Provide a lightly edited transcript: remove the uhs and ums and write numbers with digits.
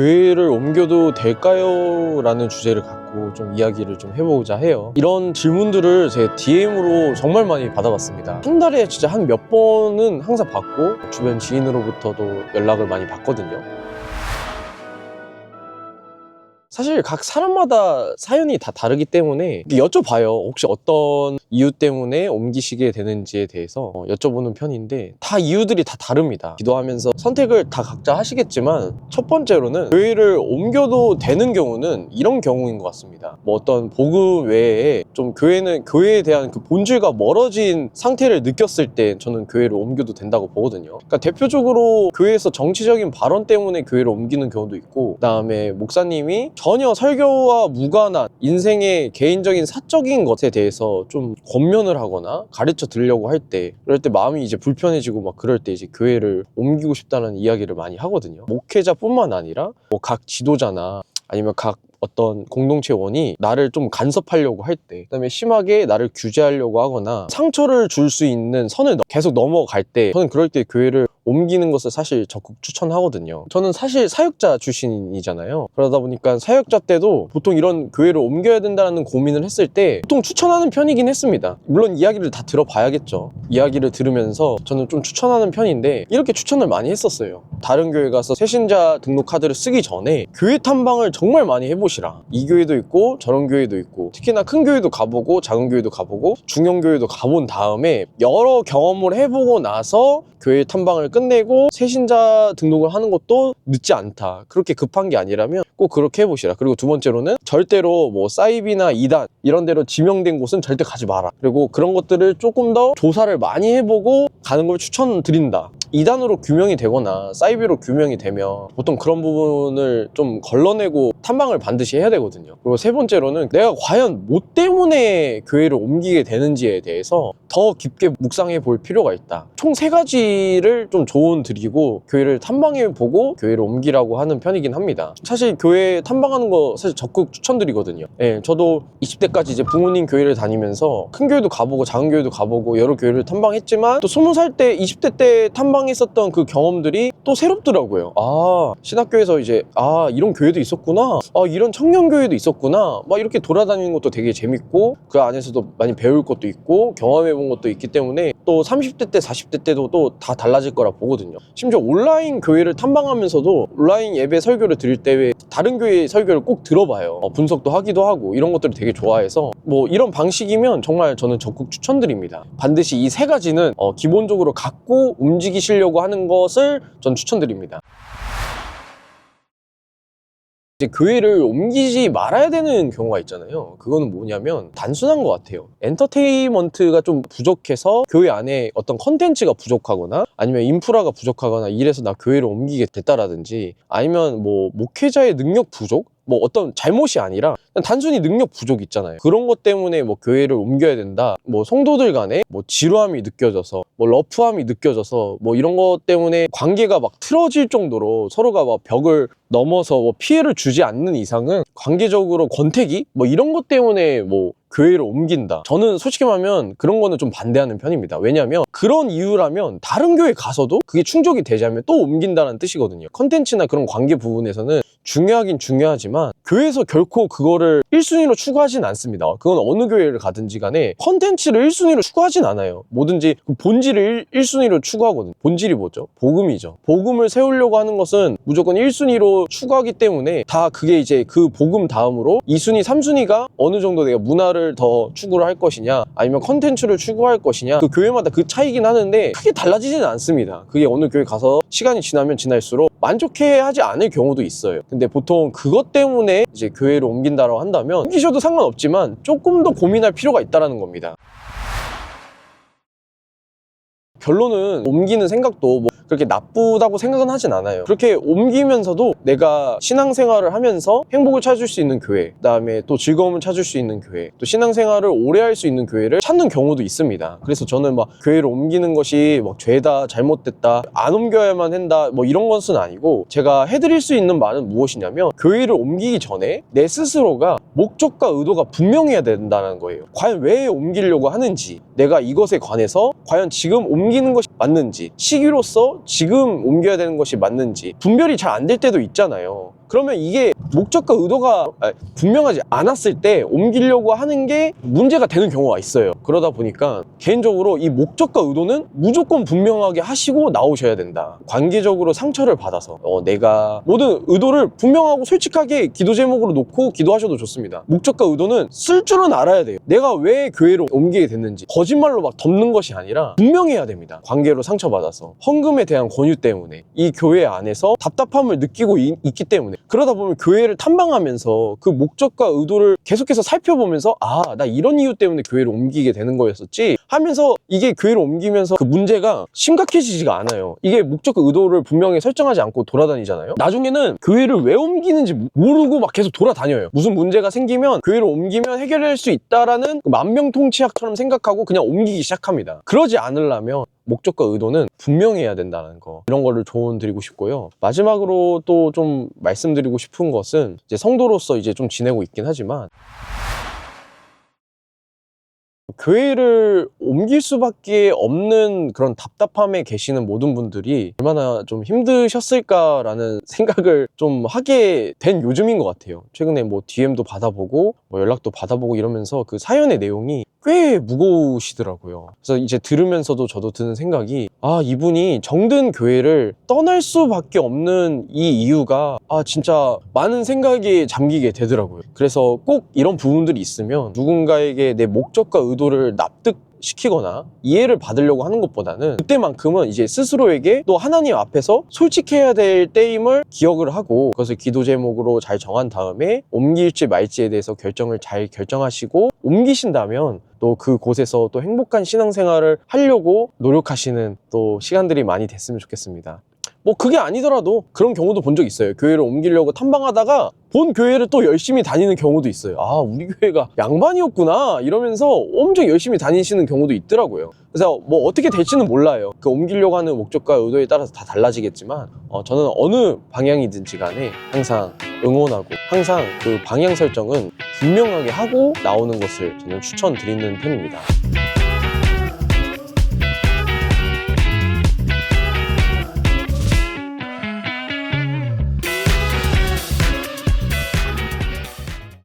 교회를 옮겨도 될까요? 라는 주제를 갖고 좀 이야기를 좀 해보고자 해요. 이런 질문들을 제 DM으로 정말 많이 받아봤습니다. 한 달에 진짜 한 몇 번은 항상 받고 주변 지인으로부터도 연락을 많이 받거든요. 사실 각 사람마다 사연이 다 다르기 때문에 여쭤봐요. 혹시 어떤 이유 때문에 옮기시게 되는지에 대해서 여쭤보는 편인데 다 이유들이 다 다릅니다. 기도하면서 선택을 다 각자 하시겠지만 첫 번째로는 교회를 옮겨도 되는 경우는 이런 경우인 것 같습니다. 뭐 어떤 복음 외에 좀 교회에 대한 그 본질과 멀어진 상태를 느꼈을 때 저는 교회를 옮겨도 된다고 보거든요. 그러니까 대표적으로 교회에서 정치적인 발언 때문에 교회를 옮기는 경우도 있고, 그다음에 목사님이 전혀 설교와 무관한 인생의 개인적인 사적인 것에 대해서 좀 권면을 하거나 가르쳐 드리려고 할 때, 그럴 때 마음이 이제 불편해지고 막 그럴 때 이제 교회를 옮기고 싶다는 이야기를 많이 하거든요. 목회자뿐만 아니라 뭐 각 지도자나 아니면 각 어떤 공동체원이 나를 좀 간섭하려고 할 때, 그다음에 심하게 나를 규제하려고 하거나 상처를 줄 수 있는 선을 계속 넘어갈 때, 저는 그럴 때 교회를 옮기는 것을 사실 적극 추천하거든요. 저는 사실 사역자 출신이잖아요. 그러다 보니까 사역자 때도 보통 이런 교회를 옮겨야 된다는 고민을 했을 때 보통 추천하는 편이긴 했습니다. 물론 이야기를 다 들어봐야겠죠. 이야기를 들으면서 저는 좀 추천하는 편인데, 이렇게 추천을 많이 했었어요. 다른 교회 가서 새신자 등록 카드를 쓰기 전에 교회 탐방을 정말 많이 해보시라. 이 교회도 있고 저런 교회도 있고, 특히나 큰 교회도 가보고 작은 교회도 가보고 중형 교회도 가본 다음에 여러 경험을 해보고 나서 교회 탐방을 끝내고 새신자 등록을 하는 것도 늦지 않다. 그렇게 급한 게 아니라면 꼭 그렇게 해보시라. 그리고 두 번째로는 절대로 뭐 사이비나 이단 이런 데로 지명된 곳은 절대 가지 마라. 그리고 그런 것들을 조금 더 조사를 많이 해보고 가는 걸 추천드린다. 이단으로 규명이 되거나 사이비로 규명이 되면 보통 그런 부분을 좀 걸러내고 탐방을 반드시 해야 되거든요. 그리고 세 번째로는 내가 과연 뭐 때문에 교회를 옮기게 되는지에 대해서 더 깊게 묵상해 볼 필요가 있다. 총 3가지를 좀 조언 드리고 교회를 탐방해 보고 교회를 옮기라고 하는 편이긴 합니다. 사실 교회 탐방하는 거 사실 적극 추천드리거든요. 예, 저도 20대까지 이제 부모님 교회를 다니면서 큰 교회도 가보고 작은 교회도 가보고 여러 교회를 탐방했지만, 또 20살 때 20대 때 탐방했었던 그 경험들이 또 새롭더라고요. 아, 신학교에서 이제 이런 교회도 있었구나, 이런 청년교회도 있었구나, 막 이렇게 돌아다니는 것도 되게 재밌고 그 안에서도 많이 배울 것도 있고 경험해 본 것도 있기 때문에 또 30대 때 40대 때도 또 다 달라질 거라 보거든요. 심지어 온라인 교회를 탐방하면서도 온라인 예배 설교를 드릴 때 다른 교회 설교를 꼭 들어봐요. 분석도 하기도 하고 이런 것들을 되게 좋아해서 뭐 이런 방식이면 정말 저는 적극 추천드립니다. 반드시 이 3가지는 기본적으로 갖고 움직이시려고 하는 것을 전 추천드립니다. 이제 교회를 옮기지 말아야 되는 경우가 있잖아요. 그거는 뭐냐면 단순한 것 같아요. 엔터테인먼트가 좀 부족해서 교회 안에 어떤 컨텐츠가 부족하거나 아니면 인프라가 부족하거나 이래서 나 교회를 옮기게 됐다라든지, 아니면 뭐 목회자의 능력 부족? 뭐 어떤 잘못이 아니라 그냥 단순히 능력 부족 있잖아요. 그런 것 때문에 뭐 교회를 옮겨야 된다, 뭐 성도들 간에 뭐 지루함이 느껴져서 뭐 러프함이 느껴져서 뭐 이런 것 때문에 관계가 막 틀어질 정도로 서로가 막 벽을 넘어서 뭐 피해를 주지 않는 이상은 관계적으로 권태기 뭐 이런 것 때문에 뭐 교회를 옮긴다, 저는 솔직히 말하면 그런 거는 좀 반대하는 편입니다. 왜냐하면 그런 이유라면 다른 교회 가서도 그게 충족이 되지 않으면 또 옮긴다는 뜻이거든요. 컨텐츠나 그런 관계 부분에서는 중요하긴 중요하지만 교회에서 결코 그거를 1순위로 추구하진 않습니다. 그건 어느 교회를 가든지 간에 컨텐츠를 1순위로 추구하진 않아요. 뭐든지 그 본질을 1순위로 추구하거든요. 본질이 뭐죠? 복음이죠. 복음을 세우려고 하는 것은 무조건 1순위로 추구하기 때문에 다 그게 이제 그 복음 다음으로 2순위, 3순위가 어느 정도 내가 문화를 더 추구를 할 것이냐 아니면 컨텐츠를 추구할 것이냐, 그 교회마다 그 차이긴 하는데 크게 달라지지는 않습니다. 그게 어느 교회 가서 시간이 지나면 지날수록 만족해하지 않을 경우도 있어요. 근데 보통 그것 때문에 이제 교회를 옮긴다고 한다면 옮기셔도 상관없지만 조금 더 고민할 필요가 있다는 겁니다. 결론은 옮기는 생각도 뭐 그렇게 나쁘다고 생각은 하진 않아요. 그렇게 옮기면서도 내가 신앙생활을 하면서 행복을 찾을 수 있는 교회, 그다음에 또 즐거움을 찾을 수 있는 교회, 또 신앙생활을 오래 할 수 있는 교회를 찾는 경우도 있습니다. 그래서 저는 막 교회를 옮기는 것이 막 죄다, 잘못됐다, 안 옮겨야만 한다 뭐 이런 것은 아니고, 제가 해드릴 수 있는 말은 무엇이냐면 교회를 옮기기 전에 내 스스로가 목적과 의도가 분명해야 된다는 거예요. 과연 왜 옮기려고 하는지, 내가 이것에 관해서 과연 지금 옮기는 것이 맞는지, 시기로서 지금 옮겨야 되는 것이 맞는지 분별이 잘 안 될 때도 있잖아요. 그러면 이게 목적과 의도가 분명하지 않았을 때 옮기려고 하는 게 문제가 되는 경우가 있어요. 그러다 보니까 개인적으로 이 목적과 의도는 무조건 분명하게 하시고 나오셔야 된다. 관계적으로 상처를 받아서 내가 모든 의도를 분명하고 솔직하게 기도 제목으로 놓고 기도하셔도 좋습니다. 목적과 의도는 쓸 줄은 알아야 돼요. 내가 왜 교회로 옮기게 됐는지 거짓말로 막 덮는 것이 아니라 분명해야 됩니다. 관계로 상처받아서 헌금에 대한 권유 때문에 이 교회 안에서 답답함을 느끼고 있기 때문에 그러다 보면 교회를 탐방하면서 그 목적과 의도를 계속해서 살펴보면서 나 이런 이유 때문에 교회를 옮기게 되는 거였었지 하면서 이게 교회를 옮기면서 그 문제가 심각해지지가 않아요. 이게 목적과 의도를 분명히 설정하지 않고 돌아다니잖아요. 나중에는 교회를 왜 옮기는지 모르고 막 계속 돌아다녀요. 무슨 문제가 생기면 교회를 옮기면 해결할 수 있다라는 그 만병통치약처럼 생각하고 그냥 옮기기 시작합니다. 그러지 않으려면 목적과 의도는 분명해야 된다는 거, 이런 거를 조언 드리고 싶고요. 마지막으로 또 좀 말씀드리고 싶은 것은 이제 성도로서 이제 좀 지내고 있긴 하지만 교회를 옮길 수밖에 없는 그런 답답함에 계시는 모든 분들이 얼마나 좀 힘드셨을까라는 생각을 좀 하게 된 요즘인 것 같아요. 최근에 뭐 DM도 받아보고 뭐 연락도 받아보고 이러면서 그 사연의 내용이 꽤 무거우시더라고요. 그래서 이제 들으면서도 저도 드는 생각이 이분이 정든 교회를 떠날 수밖에 없는 이 이유가 진짜 많은 생각에 잠기게 되더라고요. 그래서 꼭 이런 부분들이 있으면 누군가에게 내 목적과 의도를 납득시키거나 이해를 받으려고 하는 것보다는 그때만큼은 이제 스스로에게 또 하나님 앞에서 솔직해야 될 때임을 기억을 하고 그것을 기도 제목으로 잘 정한 다음에 옮길지 말지에 대해서 결정을 잘 결정하시고 옮기신다면 또 그곳에서 또 행복한 신앙생활을 하려고 노력하시는 또 시간들이 많이 됐으면 좋겠습니다. 뭐 그게 아니더라도 그런 경우도 본 적 있어요. 교회를 옮기려고 탐방하다가 본 교회를 또 열심히 다니는 경우도 있어요. 우리 교회가 양반이었구나 이러면서 엄청 열심히 다니시는 경우도 있더라고요. 그래서 뭐 어떻게 될지는 몰라요. 그 옮기려고 하는 목적과 의도에 따라서 다 달라지겠지만 저는 어느 방향이든지 간에 항상 응원하고 항상 그 방향 설정은 분명하게 하고 나오는 것을 저는 추천드리는 편입니다.